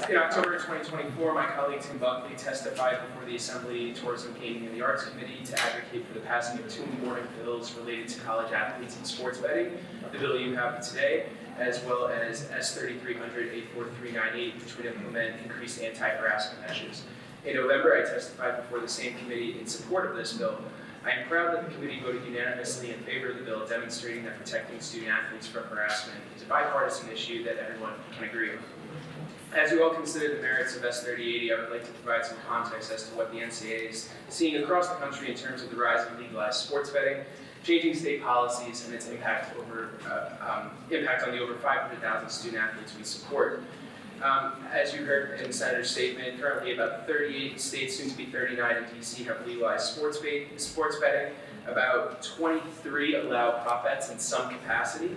In October 2024, my colleague Tim Buckley testified before the Assembly Tourism, Gaming, and the Arts Committee to advocate for the passing of two important bills related to college athletes and sports betting. The bill you have today, as well as S3300 84398, which would implement increased anti-harassment measures. In November, I testified before the same committee in support of this bill. I am proud that the committee voted unanimously in favor of the bill, demonstrating that protecting student athletes from harassment is a bipartisan issue that everyone can agree on. As you all consider the merits of S3080, I would like to provide some context as to what the NCAA is seeing across the country in terms of the rise of legalized sports betting, changing state policies, and its impact on the over 500,000 student athletes we support. As you heard in the Senator's statement, currently about 38 states, soon to be 39 in DC, have legalized sports betting. About 23 allow prop bets in some capacity.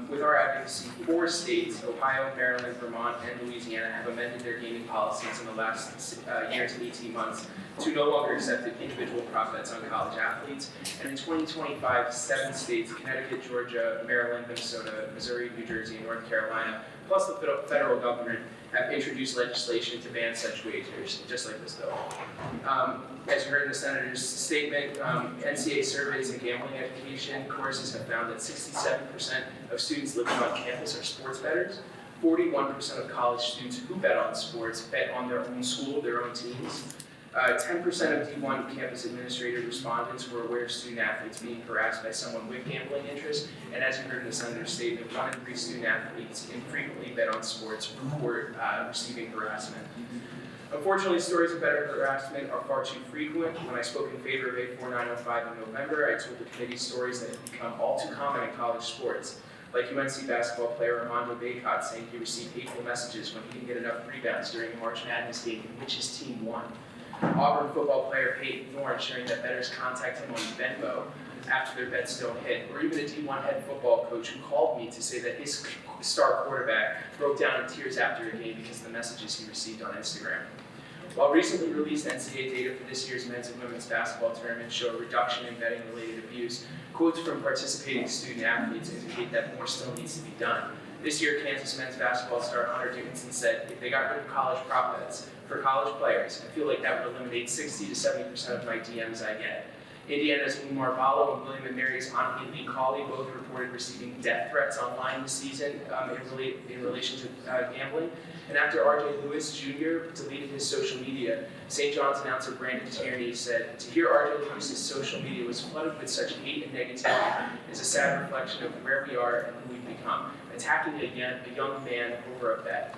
With our advocacy, 4 states, Ohio, Maryland, Vermont, and Louisiana, have amended their gaming policies in the last year to 18 months to no longer accept individual prop bets on college athletes. And in 2025, 7 states, Connecticut, Georgia, Maryland, Minnesota, Missouri, New Jersey, and North Carolina, plus the federal government, have introduced legislation to ban such wagers, just like this bill. As you heard in the Senator's statement, NCAA surveys and gambling education courses have found that 67% of students living on campus are sports bettors. 41% of college students who bet on sports bet on their own school, their own teams. 10% of D1 campus administrator respondents were aware of student athletes being harassed by someone with gambling interests. And as you heard in the Senator's statement, 1 in 3 student athletes infrequently bet on sports report receiving harassment. Unfortunately, stories of better harassment are far too frequent. When I spoke in favor of A4905 in November, I told the committee stories that have become all too common in college sports, like UNC basketball player Armando Baycott saying he received hateful messages when he didn't get enough rebounds during a March Madness game in which his team won. Auburn football player Peyton Thorne sharing that bettors contact him on Venmo after their bets don't hit, or even a D1 head football coach who called me to say that his star quarterback broke down in tears after a game because of the messages he received on Instagram. While recently released NCAA data for this year's men's and women's basketball tournament show a reduction in betting-related abuse, quotes from participating student athletes indicate that more still needs to be done. This year, Kansas men's basketball star Hunter Dickinson said, if they got rid of college prop bets for college players, I feel like that would eliminate 60 to 70% of my DMs I get. Indiana's Umar Ballo and William & Mary's Anhi Lee Cauley both reported receiving death threats online this season in relation to gambling. And after R.J. Lewis Jr. deleted his social media, St. John's announcer Brandon Tierney said, to hear R.J. Lewis's social media was flooded with such hate and negativity is a sad reflection of where we are and who we've become, attacking a young man over a bet.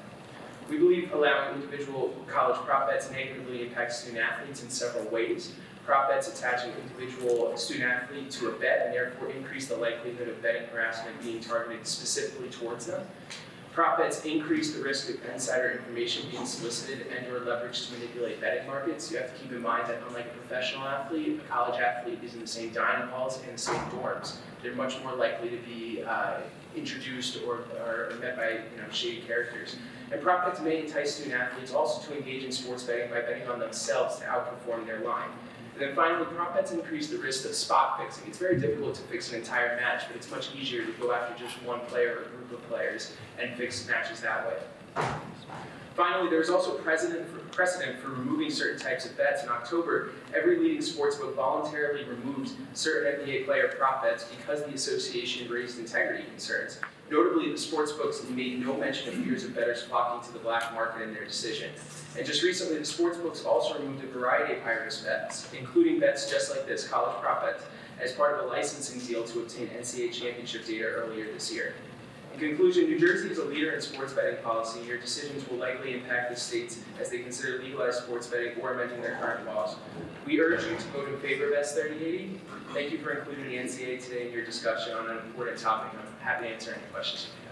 We believe allowing individual college prop bets negatively impacts student athletes in several ways. Prop bets attach an individual student athlete to a bet and therefore increase the likelihood of betting harassment being targeted specifically towards them. Prop bets increase the risk of insider information being solicited and/or leveraged to manipulate betting markets. You have to keep in mind that unlike a professional athlete, a college athlete is in the same dining halls and the same dorms. They're much more likely to be introduced or met by shady characters. And prop bets may entice student athletes also to engage in sports betting by betting on themselves to outperform their line. And then finally, prop bets increase the risk of spot fixing. It's very difficult to fix an entire match, but it's much easier to go after just one player or group of players and fix matches that way. Finally, there's also precedent for removing certain types of bets. In October, every leading sportsbook voluntarily removed certain NBA player prop bets because the association raised integrity concerns. Notably, the sportsbooks made no mention of fears of bettors flocking to the black market in their decision. And just recently, the sportsbooks also removed a variety of high-risk bets, including bets just like this, college prop bets, as part of a licensing deal to obtain NCAA championship data earlier this year. In conclusion, New Jersey is a leader in sports betting policy. Your decisions will likely impact the states as they consider legalized sports betting or amending their current laws. We urge you to vote in favor of S3080. Thank you for including the NCAA today in your discussion on an important topic. I'm happy to answer any questions you have.